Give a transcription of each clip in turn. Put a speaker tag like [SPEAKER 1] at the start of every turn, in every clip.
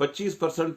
[SPEAKER 1] 25%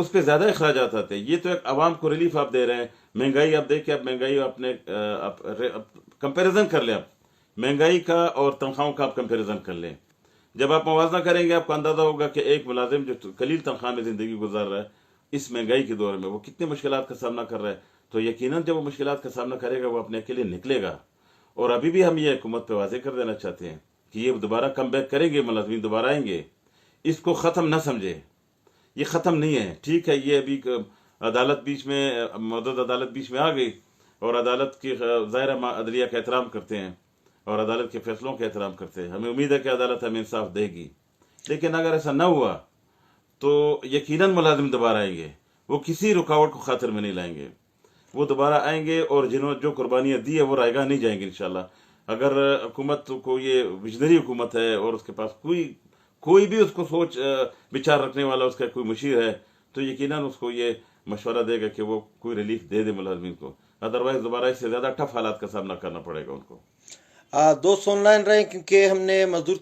[SPEAKER 1] اس پہ زیادہ اخراجات آتے ہیں. یہ تو ایک عوام کو ریلیف آپ دے رہے ہیں. مہنگائی آپ دیکھیں، آپ مہنگائی اپنے کمپیریزن کر لیں. آپ مہنگائی کا اور تنخواہوں کا آپ کمپیریزن کر لیں. جب آپ موازنہ کریں گے آپ کو اندازہ ہوگا کہ ایک ملازم جو قلیل تنخواہ میں زندگی گزار رہا ہے اس مہنگائی کے دور میں وہ کتنے مشکلات کا سامنا کر رہا ہے. تو یقیناً جب وہ مشکلات کا سامنا کرے گا وہ اپنے اکیلے نکلے گا. اور ابھی بھی ہم یہ حکومت پہ واضح کر دینا چاہتے ہیں کہ یہ دوبارہ کم بیک کریں گے، ملازمین دوبارہ آئیں گے. اس کو ختم نہ سمجھے، یہ ختم نہیں ہے. ٹھیک ہے، یہ ابھی عدالت بیچ میں، مدد عدالت بیچ میں آ گئی اور عدالت کی ظاہر عدلیہ کا احترام کرتے ہیں اور عدالت کے فیصلوں کا احترام کرتے ہیں. ہمیں امید ہے کہ عدالت ہمیں انصاف دے گی. لیکن اگر ایسا نہ ہوا تو یقیناً ملازم دوبارہ آئیں گے. وہ کسی رکاوٹ کو خاطر میں نہیں لائیں گے. وہ دوبارہ آئیں گے اور جنہوں جو قربانیاں دی ہے وہ رائے گاہ نہیں جائیں گے انشاءاللہ. اگر حکومت کو یہ وژنری حکومت ہے اور اس کے پاس کوئی بھی اس کو سوچ بچار رکھنے والا اس کا کوئی مشیر ہے تو یقیناً اس کو یہ مشورہ دے گا کہ وہ کوئی ریلیف دے دے ملازمین کو. ادروائز دوبارہ اس سے زیادہ ٹف حالات کا سامنا کرنا پڑے گا ان کو.
[SPEAKER 2] دوست آن لائن رہیں کیونکہ ہم نے مزدور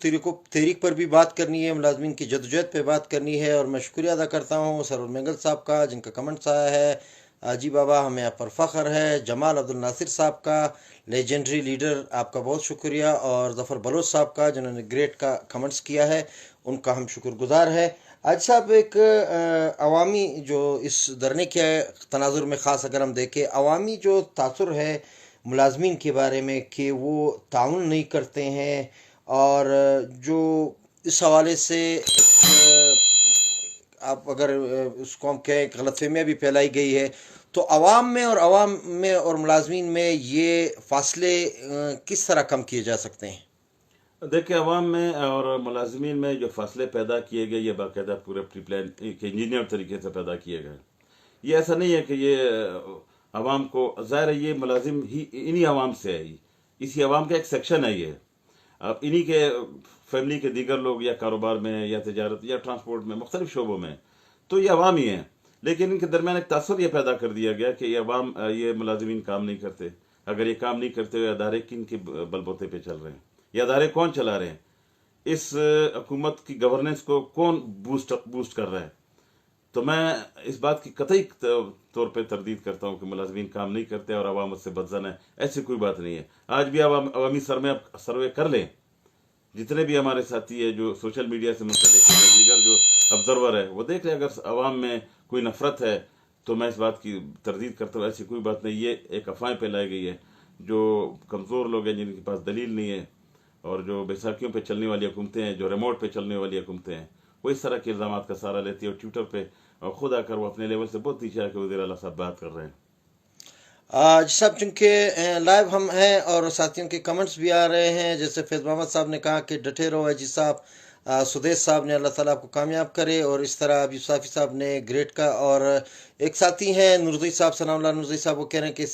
[SPEAKER 2] تحریک پر بھی بات کرنی ہے، ملازمین کی جدوجہد پہ بات کرنی ہے. اور میں شکریہ ادا کرتا ہوں سرور مینگل صاحب کا جن کا کمنٹس آیا ہے. جی بابا ہمیں آپ پر فخر ہے. جمال عبد الناصر صاحب کا لیجنڈری لیڈر، آپ کا بہت شکریہ. اور ظفر بلوچ صاحب کا جنہوں نے گریٹ کا کمنٹس کیا ہے، ان کا ہم شکر گزار ہے. آج صاحب ایک عوامی جو اس دھرنے کے تناظر میں خاص اگر ہم دیکھیں، عوامی جو تاثر ہے ملازمین کے بارے میں کہ وہ تعاون نہیں کرتے ہیں، اور جو اس حوالے سے آپ اگر اس کو ہم کہیں غلط فہمیاں بھی پھیلائی گئی ہے، تو عوام میں اور ملازمین میں یہ فاصلے کس طرح کم کیے جا سکتے ہیں؟
[SPEAKER 1] دیکھیں، عوام میں اور ملازمین میں جو فاصلے پیدا کیے گئے یہ باقاعدہ پورے پری پلان ایک انجینئر طریقے سے پیدا کیے گئے. یہ ایسا نہیں ہے کہ یہ عوام کو، ظاہر ہے یہ ملازم ہی انہی عوام سے ہے، اسی عوام کا ایک سیکشن ہے یہ. اب انہی کے فیملی کے دیگر لوگ یا کاروبار میں یا تجارت یا ٹرانسپورٹ میں مختلف شعبوں میں، تو یہ عوام ہی ہیں. لیکن ان کے درمیان ایک تاثر یہ پیدا کر دیا گیا کہ یہ عوام، یہ ملازمین کام نہیں کرتے. اگر یہ کام نہیں کرتے ہوئے ادارے کن کے بل بوتے پہ چل رہے ہیں، یہ ادارے کون چلا رہے ہیں، اس حکومت کی گورننس کو کون بوسٹ کر رہا ہے. تو میں اس بات کی قطعی طور پہ تردید کرتا ہوں کہ ملازمین کام نہیں کرتے اور عوام اس سے بدزن ہے. ایسی کوئی بات نہیں ہے. آج بھی عوامی سروے کر لیں، جتنے بھی ہمارے ساتھی ہیں جو سوشل میڈیا سے منسلک ہیں، دیگر جو آبزرور ہے وہ دیکھ لیں. اگر عوام میں کوئی نفرت ہے تو میں اس بات کی تردید کرتا ہوں. ایسی کوئی بات نہیں. یہ ایک افواہیں پھیلائی گئی ہے. جو کمزور لوگ ہیں جن کے پاس دلیل نہیں ہے اور جو بیساکھیوں پہ چلنے والی حکومتیں ہیں، جو ریموٹ پہ چلنے والی حکومتیں ہیں، وہ اس طرح کے الزامات کا سہارا لیتی ہے اور ٹویٹر پہ اور خود آ کر وہ اپنے لیول سے بہت نیچے آ کے وزیر اعلیٰ صاحب بات کر رہے ہیں.
[SPEAKER 2] جی صاحب، چونکہ لائیو ہم ہیں اور ساتھیوں کے کمنٹس بھی آ رہے ہیں، جیسے فیض محمد صاحب نے کہا کہ ڈٹے رہو. جی صاحب، سدیش صاحب نے اللہ تعالیٰ آپ کو کامیاب کرے. اور اس طرح ابھی صافی صاحب نے گریٹ کا. اور ایک ساتھی ہیں نورزئی صاحب، سلام اللہ نورزئی صاحب، وہ کہہ رہے ہیں کہ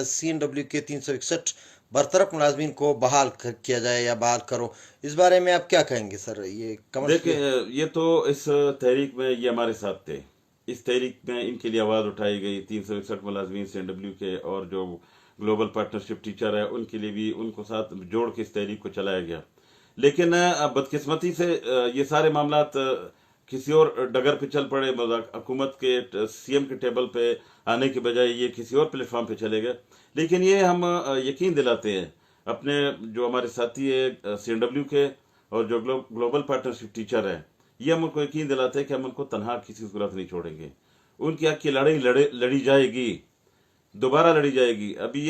[SPEAKER 2] CNW کے 361 برطرف ملازمین کو بحال کیا جائے یا بحال کرو. اس بارے میں آپ کیا کہیں گے سر؟ یہ کمنٹس
[SPEAKER 1] دیکھیں، یہ تو اس تحریک میں یہ ہمارے ساتھ تھے. اس تحریک میں ان کے لیے آواز اٹھائی گئی. 361 ملازمین CNW کے اور جو گلوبل پارٹنرشپ ٹیچر ہے ان کے لیے بھی ان کو ساتھ جوڑ کے اس تحریک کو چلایا گیا. لیکن بدقسمتی سے یہ سارے معاملات کسی اور ڈگر پہ چل پڑے. حکومت کے CM کے ٹیبل پہ آنے کے بجائے یہ کسی اور پلیٹ فارم پہ چلے گئے. لیکن یہ ہم یقین دلاتے ہیں اپنے جو ہمارے ساتھی ہے CNW کے اور جو گلوبل پارٹنرشپ ٹیچر ہے، یہ ہم ان کو یقین دلاتے ہیں کہ ہم ان کو تنہا کسی صورت نہیں چھوڑیں گے. ان کی حق کی لڑائی لڑی جائے گی، دوبارہ لڑی جائے گی. ابھی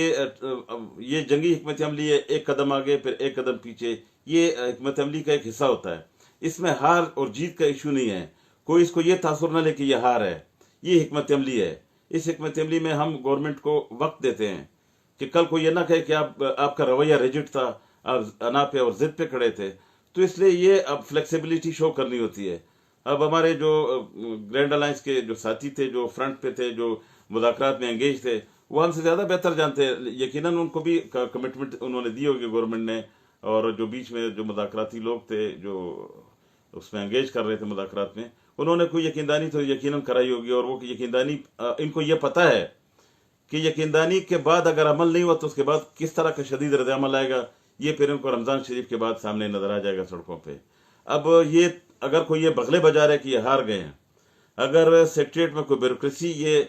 [SPEAKER 1] یہ جنگی حکمت عملی ہے، ایک قدم آگے پھر ایک قدم پیچھے. یہ حکمت عملی کا ایک حصہ ہوتا ہے. اس میں ہار اور جیت کا ایشو نہیں ہے. کوئی اس کو یہ تاثر نہ لے کہ یہ ہار ہے. یہ حکمت عملی ہے. اس حکمت عملی میں ہم گورنمنٹ کو وقت دیتے ہیں کہ کل کو یہ نہ کہے کہ آپ کا رویہ ریجٹ تھا، آپ انا پہ اور ضد پہ کھڑے تھے. تو اس لیے یہ اب فلیکسیبلٹی شو کرنی ہوتی ہے. اب ہمارے جو گرینڈ الائنس کے جو ساتھی تھے، جو فرنٹ پہ تھے، جو مذاکرات میں انگیج تھے، وہ ہم سے زیادہ بہتر جانتے ہیں. یقیناً ان کو بھی کمٹمنٹ انہوں نے دی ہوگی گورنمنٹ نے. اور جو بیچ میں جو مذاکراتی لوگ تھے جو اس میں انگیج کر رہے تھے مذاکرات میں، انہوں نے کوئی یقیندانی تو یقیناً کرائی ہوگی. اور وہ یقیندانی ان کو یہ پتہ ہے کہ یقیندانی کے بعد اگر عمل نہیں ہوا تو اس کے بعد کس طرح کا شدید رد عمل آئے گا. یہ پھر ان کو رمضان شریف کے بعد سامنے نظر آ جائے گا سڑکوں پہ. اب یہ اگر کوئی یہ بغلے بجا رہا ہے کہ یہ ہار گئے ہیں، اگر سیکٹریٹ میں کوئی بیوروکریسی یہ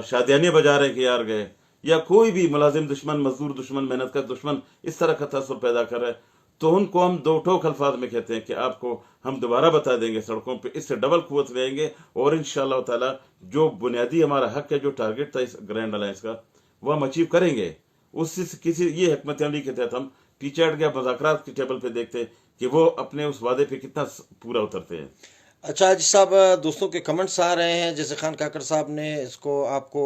[SPEAKER 1] شادیانے بجا رہے کہ یار گئے، یا کوئی بھی ملازم دشمن، مزدور دشمن، محنت کا دشمن اس طرح کا تاثر پیدا کر رہا ہے، تو ان کو ہم دو ٹوک الفاظ میں کہتے ہیں کہ آپ کو ہم دوبارہ بتا دیں گے سڑکوں پہ، اس سے ڈبل قوت لیں گے، اور انشاءاللہ تعالی جو بنیادی ہمارا حق ہے، جو ٹارگٹ تھا اس گرینڈ الائنس کا، وہ ہم اچیو کریں گے۔ اس سے کسی یہ حکمت عملی کے تحت ہم پیچھے ہٹ گیا، مذاکرات کی ٹیبل پہ دیکھتے کہ وہ اپنے اس وعدے پہ کتنا پورا اترتے ہیں۔
[SPEAKER 2] اچھا حاجی صاحب، دوستوں کے کمنٹس آ رہے ہیں، جیسے خان کاکڑ صاحب نے اس کو آپ کو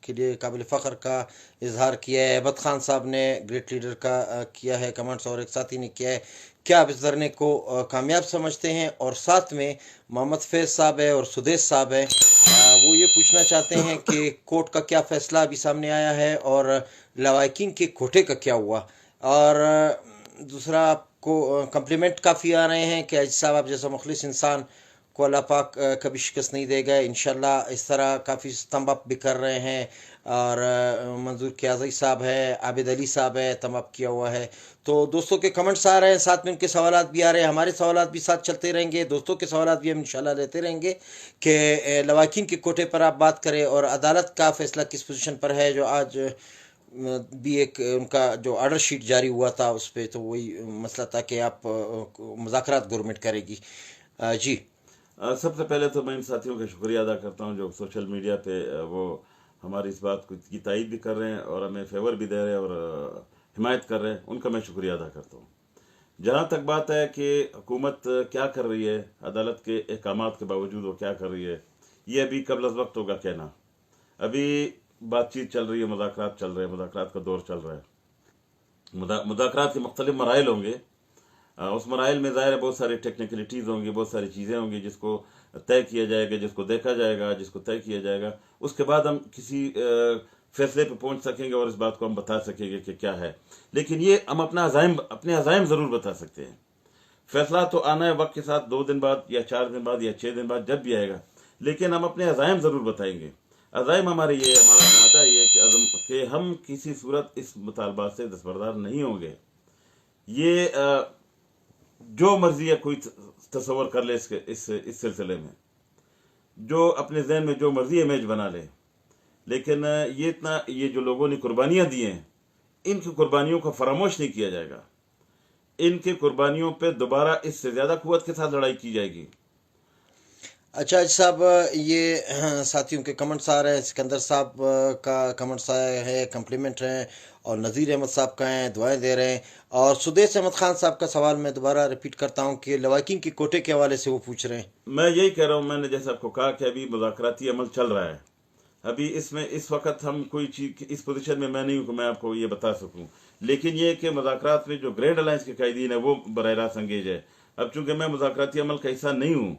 [SPEAKER 2] کے لیے قابل فخر کا اظہار کیا ہے، عبد خان صاحب نے گریٹ لیڈر کا کیا ہے کمنٹس، اور ایک ساتھی نے کیا ہے کیا آپ اس دھرنے کو کامیاب سمجھتے ہیں، اور ساتھ میں محمد فیض صاحب ہے اور سدیش صاحب ہے، وہ یہ پوچھنا چاہتے ہیں کہ کورٹ کا کیا فیصلہ ابھی سامنے آیا ہے، اور لوائقین کے کوٹے کا کیا ہوا، اور دوسرا آپ کو کمپلیمنٹ کافی آ رہے ہیں کہ حاجی صاحب آپ جیسا مخلص انسان کو اللہ پاک کبھی شکست نہیں دے گا انشاءاللہ۔ اس طرح کافی تھمب اپ بھی کر رہے ہیں، اور منظور قیاضی صاحب ہے، عابد علی صاحب ہے، تھمب اپ کیا ہوا ہے۔ تو دوستوں کے کمنٹس آ رہے ہیں، ساتھ میں ان کے سوالات بھی آ رہے ہیں، ہمارے سوالات بھی ساتھ چلتے رہیں گے، دوستوں کے سوالات بھی ہم انشاءاللہ لیتے رہیں گے کہ لواحقین کے کوٹے پر آپ بات کریں، اور عدالت کا فیصلہ کس پوزیشن پر ہے، جو آج بھی ایک ان کا جو آرڈر شیٹ جاری ہوا تھا اس پہ، تو وہی مسئلہ تھا کہ آپ مذاکرات گورنمنٹ کرے گی۔ جی
[SPEAKER 1] سب سے پہلے تو میں ان ساتھیوں کا شکریہ ادا کرتا ہوں جو سوشل میڈیا پہ وہ ہماری اس بات کی تائید بھی کر رہے ہیں اور ہمیں فیور بھی دے رہے ہیں اور حمایت کر رہے ہیں، ان کا میں شکریہ ادا کرتا ہوں۔ جہاں تک بات ہے کہ حکومت کیا کر رہی ہے، عدالت کے احکامات کے باوجود وہ کیا کر رہی ہے، یہ ابھی قبل از وقت ہوگا کہنا۔ ابھی بات چیت چل رہی ہے، مذاکرات چل رہے ہیں، مذاکرات کا دور چل رہا ہے۔ مذاکرات کے مختلف مراحل ہوں گے، اس مراحل میں ظاہر ہے بہت ساری ٹیکنیکلٹیز ہوں گی، بہت ساری چیزیں ہوں گی جس کو طے کیا جائے گا، جس کو دیکھا جائے گا، جس کو طے کیا جائے گا، اس کے بعد ہم کسی فیصلے پہ پہنچ سکیں گے اور اس بات کو ہم بتا سکیں گے کہ کیا ہے۔ لیکن یہ ہم اپنے عزائم ضرور بتا سکتے ہیں۔ فیصلہ تو آنا ہے وقت کے ساتھ، 2 دن بعد یا 4 دن بعد یا 6 دن بعد، جب بھی آئے گا، لیکن ہم اپنے عزائم ضرور بتائیں گے۔ عزائم ہمارے یہ ہمارا ارادہ یہ ہے کہ ہم کسی صورت اس مطالبات سے دستبردار نہیں ہوں گے۔ یہ جو مرضی ہے کوئی تصور کر لے اس سلسلے میں، جو اپنے ذہن میں جو مرضی امیج بنا لے، لیکن یہ جو لوگوں نے قربانیاں دی ہیں، ان کی قربانیوں کو فراموش نہیں کیا جائے گا۔ ان کی قربانیوں پہ دوبارہ اس سے زیادہ قوت کے ساتھ لڑائی کی جائے گی۔
[SPEAKER 2] اچھا صاحب، یہ ساتھیوں کے کمنٹس آ رہے ہیں، سکندر صاحب کا کمنٹس آیا ہے، کمپلیمنٹ ہیں، اور نذیر احمد صاحب کا ہیں، دعائیں دے رہے ہیں، اور سدیش احمد خان صاحب کا سوال میں دوبارہ ریپیٹ کرتا ہوں کہ لواحقین کے کوٹے کے حوالے سے وہ پوچھ رہے ہیں۔
[SPEAKER 1] میں یہی کہہ رہا ہوں، میں نے جیسا آپ کو کہا کہ ابھی مذاکراتی عمل چل رہا ہے، ابھی اس وقت ہم کوئی چیز اس پوزیشن میں نہیں ہوں کہ میں آپ کو یہ بتا سکوں، لیکن یہ کہ مذاکرات میں جو گرینڈ الائنس کے قائدین ہیں وہ براہ راست انگیج ہے۔ اب چونکہ میں مذاکراتی عمل کا حصہ نہیں ہوں،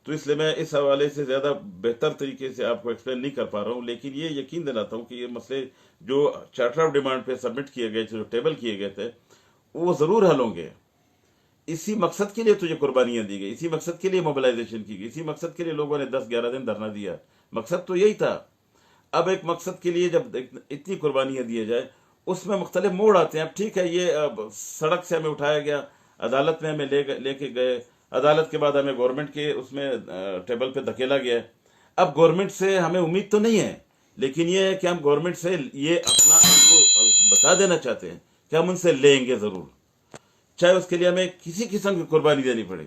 [SPEAKER 1] تو اس لیے میں اس حوالے سے زیادہ بہتر طریقے سے آپ کو ایکسپلین نہیں کر پا رہا ہوں، لیکن یہ یقین دلاتا ہوں کہ یہ مسئلے جو چارٹر آف ڈیمانڈ پہ سبمٹ کیے گئے تھے، جو ٹیبل کیے گئے تھے، وہ ضرور حل ہوں گے۔ اسی مقصد کے لیے تو یہ قربانیاں دی گئی، اسی مقصد کے لیے موبلائزیشن کی گئی، اسی مقصد کے لیے لوگوں نے 10-11 دن دھرنا دیا، مقصد تو یہی تھا۔ اب ایک مقصد کے لیے جب اتنی قربانیاں دیے جائے، اس میں مختلف موڑ آتے ہیں۔ اب ٹھیک ہے، یہ سڑک سے ہمیں اٹھایا گیا، عدالت میں ہمیں لے کے گئے، عدالت کے بعد ہمیں گورنمنٹ کے اس میں ٹیبل پہ دھکیلا گیا ہے۔ اب گورنمنٹ سے ہمیں امید تو نہیں ہے، لیکن یہ ہے کہ ہم گورنمنٹ سے یہ اپنا ان کو بتا دینا چاہتے ہیں کہ ہم ان سے لیں گے ضرور، چاہے اس کے لیے ہمیں کسی قسم کی قربانی دینی پڑے۔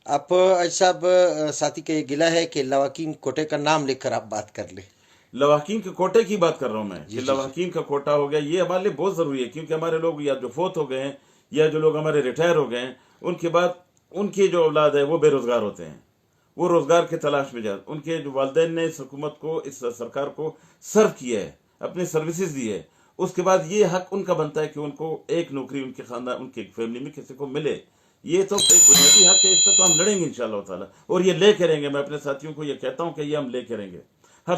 [SPEAKER 2] آپ صاحب، ساتھی کا یہ گلہ ہے کہ لواحقین کوٹے کا نام لکھ کر آپ بات کر لیں۔
[SPEAKER 1] لواحقین کے کوٹے کی بات کر رہا ہوں میں، کہ لواحقین کا کوٹا ہو گیا، یہ ہمارے لیے بہت ضروری ہے، کیونکہ ہمارے لوگ یا جو فوت ہو گئے ہیں یا جو لوگ ہمارے ریٹائر ہو گئے ہیں، ان کے بعد ان کی جو اولاد ہے وہ بے روزگار ہوتے ہیں، وہ روزگار کے تلاش میں جاتے، ان کے جو والدین نے اس حکومت کو، اس سرکار کو سرو کیا ہے، اپنے سروسز دی ہے، اس کے بعد یہ حق ان کا بنتا ہے کہ ان کو ایک نوکری ان کے خاندان، ان کے فیملی میں کسی کو ملے۔ یہ تو ایک بنیادی حق ہے، اس پہ تو ہم لڑیں گے انشاءاللہ تعالیٰ، اور یہ لے کریں گے۔ میں اپنے ساتھیوں کو یہ کہتا ہوں کہ یہ ہم لے کریں گے، ہر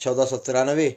[SPEAKER 2] 1493,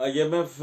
[SPEAKER 1] IMF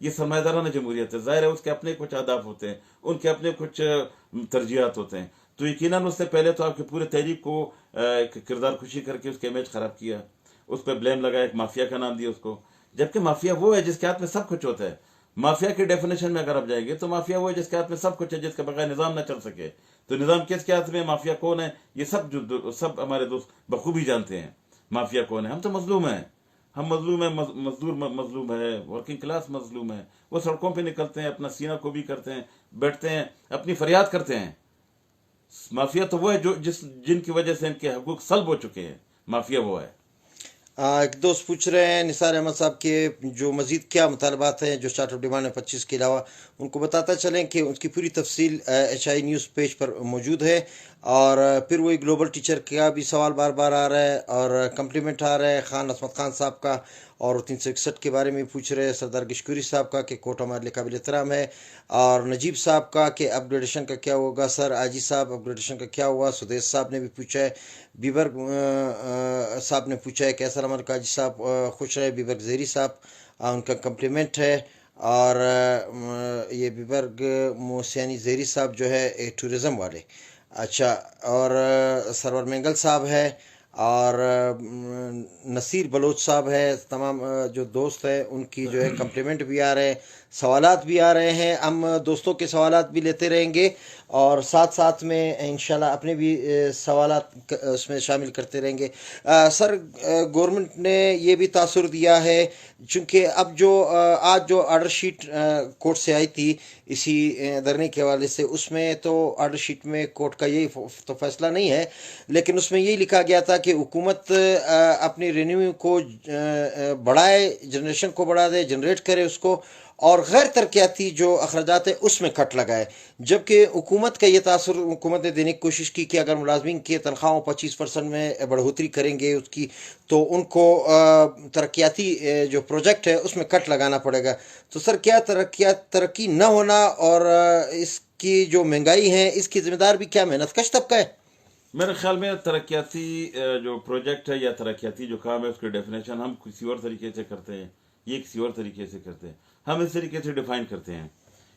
[SPEAKER 1] یہ سرمایہ دارانہ جمہوریت ہے، ظاہر ہے اس کے اپنے کچھ اہداف ہوتے ہیں، ان کے اپنے کچھ ترجیحات ہوتے ہیں، تو یقیناً اس سے پہلے تو آپ کی پورے تحریک کو کردار کشی کر کے اس کے امیج خراب کیا، اس پہ بلیم لگایا، ایک مافیا کا نام دیا اس کو، جبکہ مافیا وہ ہے جس کے ہاتھ میں سب کچھ ہوتا ہے۔ مافیا کی ڈیفینیشن میں اگر آپ جائیں گے تو مافیا وہ ہے جس کے ہاتھ میں سب کچھ ہے، جس کے بغیر نظام نہ چل سکے۔ تو نظام کس کے ہاتھ میں، مافیا کون ہے، یہ سب ہمارے دوست بخوبی جانتے ہیں مافیا کون ہے۔ ہم تو مظلوم ہیں، ہم مظلوم ہیں، مزدور مظلوم ہے، ورکنگ کلاس مظلوم ہے، وہ سڑکوں پہ نکلتے ہیں، اپنا سینہ کو بھی کرتے ہیں، بیٹھتے ہیں، اپنی فریاد کرتے ہیں۔ مافیا تو وہ ہے جن کی وجہ سے ان کے حقوق سلب ہو چکے ہیں، مافیا وہ ہے۔
[SPEAKER 2] ایک دوست پوچھ رہے ہیں نثار احمد صاحب کے جو مزید کیا مطالبات ہیں جو چارٹ آف ڈیمانڈ ہے 25 کے علاوہ، ان کو بتاتا چلیں کہ اس کی پوری تفصیل ایچ آئی نیوز پیج پر موجود ہے۔ اور پھر وہی گلوبل ٹیچر کا بھی سوال بار بار آ رہا ہے، اور کمپلیمنٹ آ رہا ہے خان عصمت خان صاحب کا، اور 361 کے بارے میں پوچھ رہے ہیں سردار گشکوری صاحب کا کہ کوٹ ہمارے لیے قابل احترام ہے، اور نجیب صاحب کا کہ اپ گریڈیشن کا کیا ہوگا سر، آجی صاحب اپ گریڈیشن کا کیا ہوا، سدیش صاحب نے بھی پوچھا ہے، بیبر صاحب نے پوچھا ہے کہ السلام علیکم حاجی صاحب خوش رہے، بیبر زیری صاحب ان کا کمپلیمنٹ ہے، اور یہ بیبرگ موسیانی زیری صاحب جو ہے ٹورزم والے، اچھا، اور سرور مینگل صاحب ہے، اور نصیر بلوچ صاحب ہے، تمام جو دوست ہیں ان کی جو ہے کمپلیمنٹ بھی آ رہے ہیں، سوالات بھی آ رہے ہیں، ہم دوستوں کے سوالات بھی لیتے رہیں گے، اور ساتھ ساتھ میں انشاءاللہ اپنے بھی سوالات اس میں شامل کرتے رہیں گے۔ سر، گورنمنٹ نے یہ بھی تاثر دیا ہے، چونکہ اب جو آج جو آرڈر شیٹ کورٹ سے آئی تھی اسی دھرنے کے حوالے سے، اس میں تو آرڈر شیٹ میں کورٹ کا یہی تو فیصلہ نہیں ہے، لیکن اس میں یہی لکھا گیا تھا کہ حکومت اپنی رینیو کو بڑھائے، جنریشن کو بڑھا دے، جنریٹ کرے اس کو، اور غیر ترقیاتی جو اخراجات ہیں اس میں کٹ لگائے، جبکہ حکومت کا یہ تاثر حکومت نے دینے کی کوشش کی کہ اگر ملازمین کی تنخواہوں 25% میں بڑھوتری کریں گے اس کی، تو ان کو ترقیاتی جو پروجیکٹ ہے اس میں کٹ لگانا پڑے گا۔ تو سر، کیا ترقی نہ ہونا اور اس کی جو مہنگائی ہے اس کی ذمہ دار بھی کیا محنت کش طبقہ ہے؟
[SPEAKER 1] میرے خیال میں ترقیاتی جو پروجیکٹ ہے یا ترقیاتی جو کام ہے اس کی ڈیفینیشن ہم کسی اور طریقے سے کرتے ہیں، یہ کسی اور طریقے سے کرتے ہیں۔ ہم اس طریقے سے ڈیفائن کرتے ہیں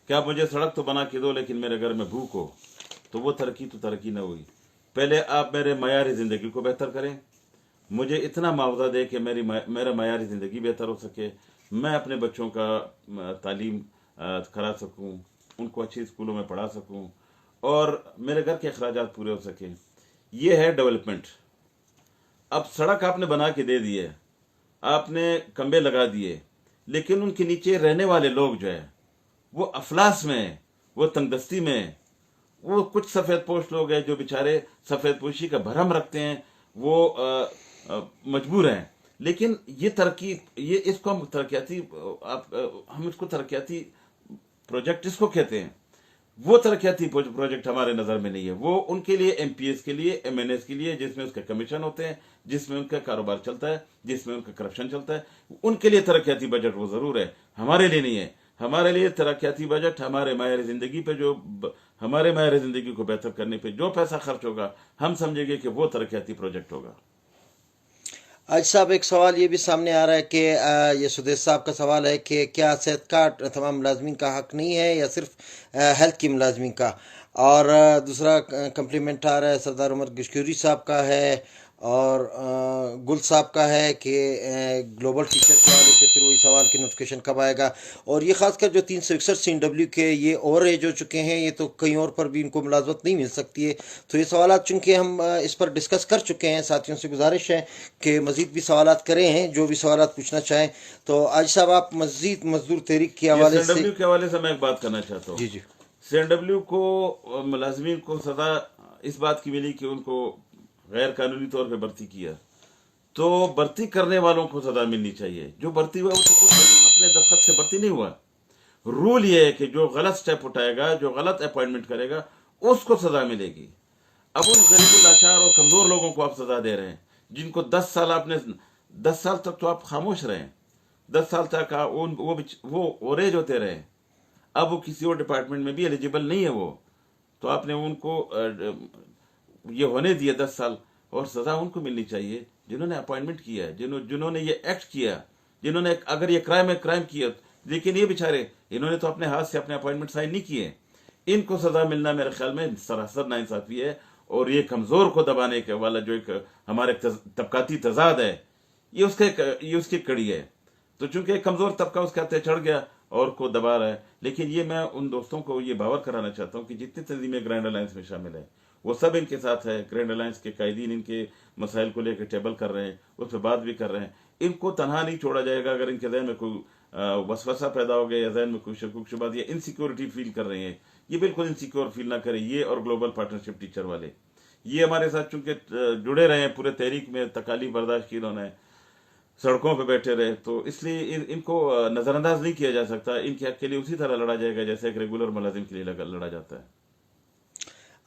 [SPEAKER 1] کہ آپ مجھے سڑک تو بنا کے دو لیکن میرے گھر میں بھوک ہو، تو وہ ترقی نہ ہوئی۔ پہلے آپ میرے معیار زندگی کو بہتر کریں، مجھے اتنا معاوضہ دے کہ میرا معیار زندگی بہتر ہو سکے، میں اپنے بچوں کا تعلیم کرا سکوں، ان کو اچھی اسکولوں میں پڑھا سکوں، اور میرے گھر کے اخراجات پورے ہو سکیں۔ یہ ہے ڈیولپمنٹ۔ اب سڑک آپ نے بنا کے دے دی ہے، آپ نے کمبے لگا دیے، لیکن ان کے نیچے رہنے والے لوگ جو ہے وہ افلاس میں، وہ تنگ دستی میں، وہ کچھ سفید پوش لوگ ہیں جو بیچارے سفید پوشی کا بھرم رکھتے ہیں، وہ مجبور ہیں۔ لیکن یہ ترقی، یہ اس کو ہم ترقیاتی، ہم اس کو ترقیاتی پروجیکٹ اس کو کہتے ہیں، وہ ترقیاتی پروجیکٹ ہمارے نظر میں نہیں ہے۔ وہ ان کے لیے ایم پی ایس کے لیے، ایم این ایس کے لیے، جس میں اس کے کمیشن ہوتے ہیں، جس میں ان کا کاروبار چلتا ہے، جس میں ان کا کرپشن چلتا ہے، ان کے لیے ترقیاتی بجٹ وہ ضرور ہے، ہمارے لیے نہیں ہے۔ ہمارے لیے ترقیاتی بجٹ ہمارے معیار زندگی پہ، جو ہمارے معیار زندگی کو بہتر کرنے پہ جو پیسہ خرچ ہوگا ہم سمجھیں گے کہ وہ ترقیاتی پروجیکٹ ہوگا۔
[SPEAKER 2] آج صاحب، ایک سوال یہ بھی سامنے آ رہا ہے کہ یہ سدیش صاحب کا سوال ہے کہ کیا صحت کارڈ تمام ملازمین کا حق نہیں ہے یا صرف ہیلتھ کی ملازمین کا؟ اور دوسرا کمپلیمنٹ آ رہا ہے سردار عمر گشکوری صاحب کا ہے، اور گل صاحب کا ہے کہ گلوبل ٹیچر کے حوالے سے پھر وہی سوال کہ نوٹیفکیشن کب آئے گا، اور یہ خاص کر جو 361 CNW کے یہ اوور ایج ہو چکے ہیں، یہ تو کہیں اور پر بھی ان کو ملازمت نہیں مل سکتی ہے۔ تو یہ سوالات چونکہ ہم اس پر ڈسکس کر چکے ہیں، ساتھیوں سے گزارش ہے کہ مزید بھی سوالات کریں ہیں، جو بھی سوالات پوچھنا چاہیں۔ تو آج صاحب، آپ مزید مزدور تحریک کے
[SPEAKER 1] یہ
[SPEAKER 2] حوالے
[SPEAKER 1] سی این
[SPEAKER 2] سے،
[SPEAKER 1] ڈبلیو کے حوالے سے میں ایک بات کرنا چاہتا ہوں۔
[SPEAKER 2] جی جی،
[SPEAKER 1] سی این ڈبلیو کو ملازمین کو سزا اس بات کی ملی کہ ان کو غیر قانونی طور پہ بھرتی کیا، تو بھرتی کرنے والوں کو سزا ملنی چاہیے۔ جو بھرتی ہوا وہ تو خود اپنے دستخط سے بھرتی نہیں ہوا۔ رول یہ ہے کہ جو غلط سٹیپ اٹھائے گا، جو غلط اپوائنٹمنٹ کرے گا، اس کو سزا ملے گی۔ اب ان غریب اللاچار اور کمزور لوگوں کو آپ سزا دے رہے ہیں، جن کو 10 سال تک تو آپ خاموش رہے، 10 سال تک وہ اوریج ہوتے رہے، اب وہ کسی اور ڈپارٹمنٹ میں بھی ایلیجیبل نہیں ہے وہ، تو آپ نے ان کو یہ ہونے دیے 10 سال، اور سزا ان کو ملنی چاہیے جنہوں نے اپوائنٹمنٹ کیا ہے، جنہوں نے یہ ایکٹ کیا، جنہوں نے اگر یہ کرائم کیا لیکن یہ بیچارے انہوں نے تو اپنے ہاتھ سے اپنے اپوائنٹمنٹ سائن نہیں کیے. ان کو سزا ملنا میرے خیال میں سراسر ناانصافی ہے, اور یہ کمزور کو دبانے کے والا جو ایک ہمارے طبقاتی تضاد ہے, یہ اس کی کڑی ہے. تو چونکہ ایک کمزور طبقہ اس کے ہاتھ چڑھ گیا اور کو دبا رہا ہے. لیکن یہ میں ان دوستوں کو یہ باور کرانا چاہتا ہوں کہ جتنی تنظیمیں گرینڈ الائنس میں شامل ہیں وہ سب ان کے ساتھ ہے. گرینڈ الائنس کے قائدین ان کے مسائل کو لے کے ٹیبل کر رہے ہیں, اس پہ بات بھی کر رہے ہیں. ان کو تنہا نہیں چھوڑا جائے گا. اگر ان کے ذہن میں کوئی وسوسہ پیدا ہو گیا یا ذہن میں کوئی شکوک شبہات یا انسیکیورٹی فیل کر رہے ہیں, یہ بالکل انسیکیور فیل نہ کریں. یہ اور گلوبل پارٹنرشپ ٹیچر والے یہ ہمارے ساتھ چونکہ جڑے رہے ہیں پورے تحریک میں, تکالیف برداشت کی انہوں نے, سڑکوں پہ بیٹھے رہے, تو اس لیے ان کو نظر انداز نہیں کیا جا سکتا. ان کے حق کے لیے اسی طرح لڑا جائے گا جیسے ایک ریگولر ملازم کے لیے لڑا جاتا ہے.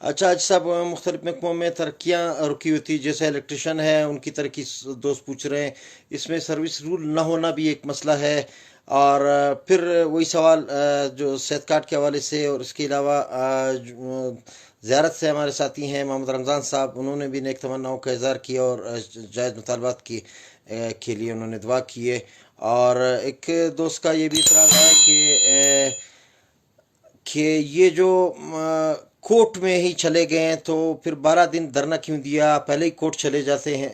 [SPEAKER 2] اچھا حاجی صاحب, مختلف محکموں میں ترقیاں رکی ہوئی تھی, جیسے الیکٹریشن ہے ان کی ترقی دوست پوچھ رہے ہیں, اس میں سروس رول نہ ہونا بھی ایک مسئلہ ہے. اور پھر وہی سوال جو صحت کارڈ کے حوالے سے, اور اس کے علاوہ زیارت سے ہمارے ساتھی ہیں محمد رمضان صاحب, انہوں نے بھی نیک تمناؤں کا اظہار کیا اور جائز مطالبات کے لیے انہوں نے دعا کی ہے. اور ایک دوست کا یہ بھی اعتراض ہے کہ یہ جو کورٹ میں ہی چلے گئے ہیں تو پھر 12 دن دھرنا کیوں دیا, پہلے ہی کورٹ چلے جاتے ہیں,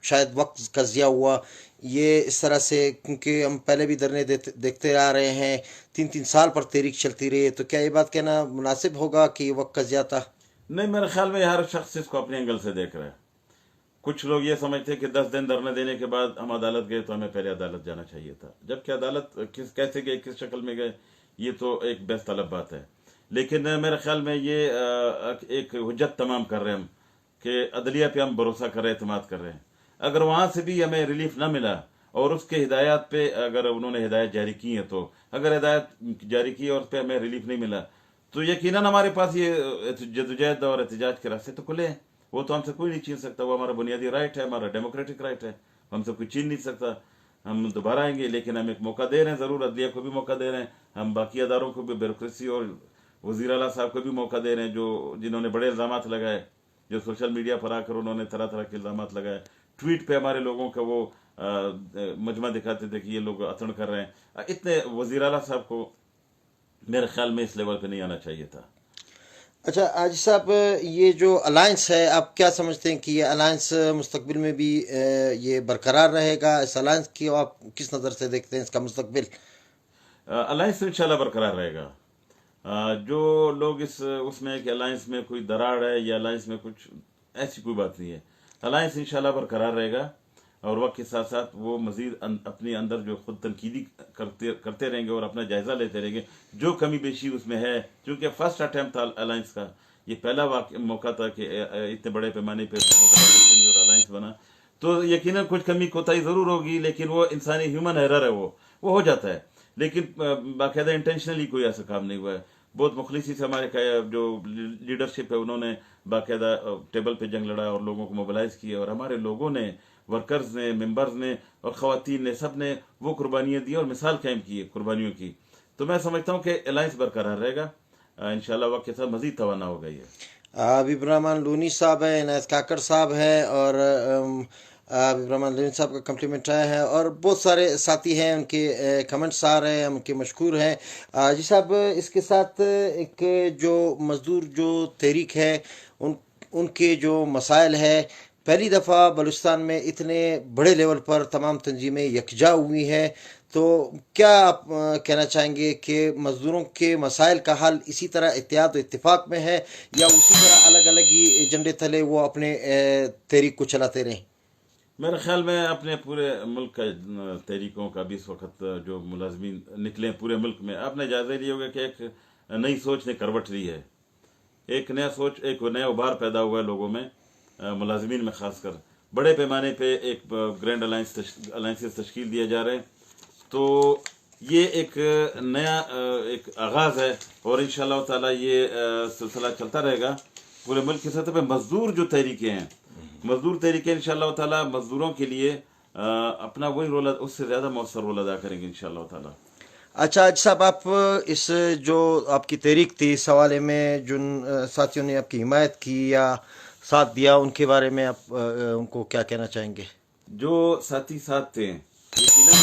[SPEAKER 2] شاید وقت کا ضیاع ہوا یہ اس طرح سے, کیونکہ ہم پہلے بھی دھرنے دیکھتے آ رہے ہیں, 3 سال پر تحریک چلتی رہی ہے. تو کیا یہ بات کہنا مناسب ہوگا کہ وقت کا ضیاع تھا؟
[SPEAKER 1] نہیں, میرے خیال میں ہر شخص اس کو اپنے اینگل سے دیکھ رہا ہے. کچھ لوگ یہ سمجھتے ہیں کہ 10 دن دھرنے دینے کے بعد ہم عدالت گئے تو ہمیں پہلے عدالت جانا چاہیے تھا, جبکہ عدالت کیسے گئے, کس شکل میں گئے, یہ تو ایک بحث طلب بات ہے. لیکن میرے خیال میں یہ ایک حجت تمام کر رہے ہیں ہم کہ عدلیہ پہ ہم بھروسہ کر رہے ہیں, اعتماد کر رہے ہیں. اگر وہاں سے بھی ہمیں ریلیف نہ ملا اور اس کے ہدایات پہ اگر انہوں نے ہدایت جاری کی ہے, تو اگر ہدایت جاری کی اور اس پہ ہمیں ریلیف نہیں ملا تو یقیناً ہمارے پاس یہ جدوجہد اور احتجاج کے راستے تو کھلے ہیں. وہ تو ہم سے کوئی نہیں چھین سکتا, وہ ہمارا بنیادی رائٹ ہے, ہمارا ڈیموکریٹک رائٹ ہے, ہم سے کوئی چھین نہیں سکتا. ہم دوبارہ آئیں گے, لیکن ہم ایک موقع دے رہے ہیں, ضرور عدلیہ کو بھی موقع دے رہے ہیں, ہم باقی اداروں کو بھی, بیوروکریسی اور وزیر اعلیٰ صاحب کو بھی موقع دے رہے ہیں جنہوں نے بڑے الزامات لگائے, جو سوشل میڈیا پر آ کر انہوں نے طرح طرح کے الزامات لگائے. ٹویٹ پہ ہمارے لوگوں کا وہ مجمع دکھاتے تھے کہ یہ لوگ اتڑ کر رہے ہیں. اتنے وزیر اعلیٰ صاحب کو میرے خیال میں اس لیول پہ نہیں آنا چاہیے تھا.
[SPEAKER 2] اچھا حاجی صاحب, یہ جو الائنس ہے آپ کیا سمجھتے ہیں کہ یہ الائنس مستقبل میں بھی یہ برقرار رہے گا؟ اس الائنس کی آپ کس نظر سے دیکھتے ہیں اس کا مستقبل؟
[SPEAKER 1] الائنس انشاءاللہ برقرار رہے گا. جو لوگ اس میں کہ الائنس میں کوئی دراڑ ہے یا الائنس میں کچھ, ایسی کوئی بات نہیں ہے. الائنس انشاءاللہ برقرار رہے گا, اور وقت کے ساتھ ساتھ وہ مزید اپنے اندر جو خود تنقیدی کرتے رہیں گے اور اپنا جائزہ لیتے رہیں گے جو کمی بیشی اس میں ہے. چونکہ فرسٹ اٹیمپٹ تھا الائنس کا, یہ پہلا موقع تھا کہ اتنے بڑے پیمانے پہ الائنس بنا, تو یقیناً کچھ کمی کوتاہی ضرور ہوگی, لیکن وہ انسانی ہیومن ایرر ہے, وہ ہو جاتا ہے. لیکن باقاعدہ انٹینشنلی کوئی ایسا کام نہیں ہوا ہے. بہت مخلصی سے ہمارے جو لیڈرشپ ہے انہوں نے باقاعدہ ٹیبل پہ جنگ لڑا اور لوگوں کو موبلائز کیا, اور ہمارے لوگوں نے, ورکرز نے, ممبرز نے اور خواتین نے, سب نے وہ قربانیاں دی اور مثال قائم کی ہے قربانیوں کی. تو میں سمجھتا ہوں کہ الائنس برقرار رہے گا انشاءاللہ. وقت کے ساتھ مزید توانا ہو گئی ہے.
[SPEAKER 2] حبیب الرحمان لونی صاحب ہیں, عنایت کاکڑ صاحب ہیں, اور حبیب الرحمان لونی صاحب کا کمپلیمنٹ آیا ہے, اور بہت سارے ساتھی ہیں ان کے کمنٹس آ رہے ہیں, ہم ان کے مشکور ہیں. جی صاحب, اس کے ساتھ ایک جو مزدور جو تحریک ہے ان کے جو مسائل ہے, پہلی دفعہ بلوچستان میں اتنے بڑے لیول پر تمام تنظیمیں یکجا ہوئی ہیں, تو کیا آپ کہنا چاہیں گے کہ مزدوروں کے مسائل کا حل اسی طرح اتحاد و اتفاق میں ہے, یا اسی طرح الگ الگ ہی ایجنڈے تلے وہ اپنے تحریک کو چلاتے رہیں؟
[SPEAKER 1] میرے خیال میں اپنے پورے ملک کا تحریکوں کا بھی اس وقت جو ملازمین نکلے پورے ملک میں, آپ نے جائزہ لیا ہوگا کہ ایک نئی سوچ نے کروٹ لی ہے, ایک نیا سوچ, ایک نیا ابھار پیدا ہوا ہے لوگوں میں, ملازمین میں خاص کر. بڑے پیمانے پہ ایک گرینڈ الائنسز تشکیل دیا جا رہے ہیں, تو یہ ایک نیا ایک آغاز ہے, اور انشاءاللہ تعالی یہ سلسلہ چلتا رہے گا پورے ملک کی سطح پہ. مزدور جو تحریکیں ہیں, مزدور تحریکیں انشاءاللہ تعالی مزدوروں کے لیے اپنا وہی رول, اس سے زیادہ مؤثر رول ادا کریں گے انشاءاللہ تعالی.
[SPEAKER 2] اچھا حاج صاحب, آپ اس جو آپ کی تحریک تھی اس حوالے میں جن ساتھیوں نے آپ کی حمایت کی یا ساتھ دیا, ان کے بارے میں آپ ان کو کیا کہنا چاہیں گے؟
[SPEAKER 1] جو ساتھی ساتھ تھے یقیناً